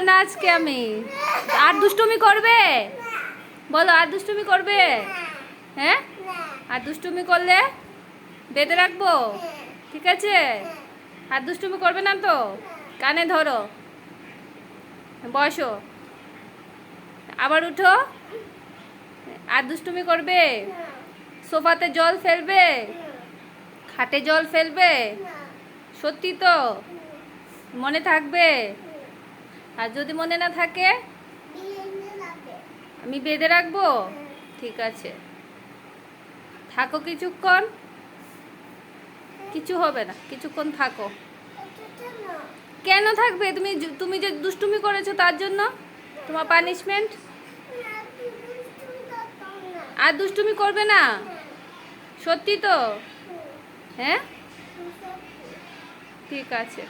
না আজকে আমি। আর দুষ্টুমি করবে? বলো, আর দুষ্টুমি করবে? হ্যাঁ, আর দুষ্টুমি করলে বেঁধে রাখবো? ঠিক আছে, আর দুষ্টুমি করবে না তো? কানে ধরো, বসো, আবার উঠো। আর দুষ্টুমি করবে? সোফাতে জল ফেলবে? খাটে জল ফেলবে? সত্যি তো? মনে থাকবে? আর যদি মনে না থাকে আমি বেঁধে রাখবো? ঠিক আছে, থাকো কিছুক্ষণ, কিছু হবে না, কিছুক্ষণ থাকো। কেন থাকবে? তুমি তুমি যে দুষ্টুমি করেছো তার জন্য তোমার পানিশমেন্ট। আর দুষ্টুমি করবে না? সত্যি তো? হ্যাঁ, ঠিক আছে।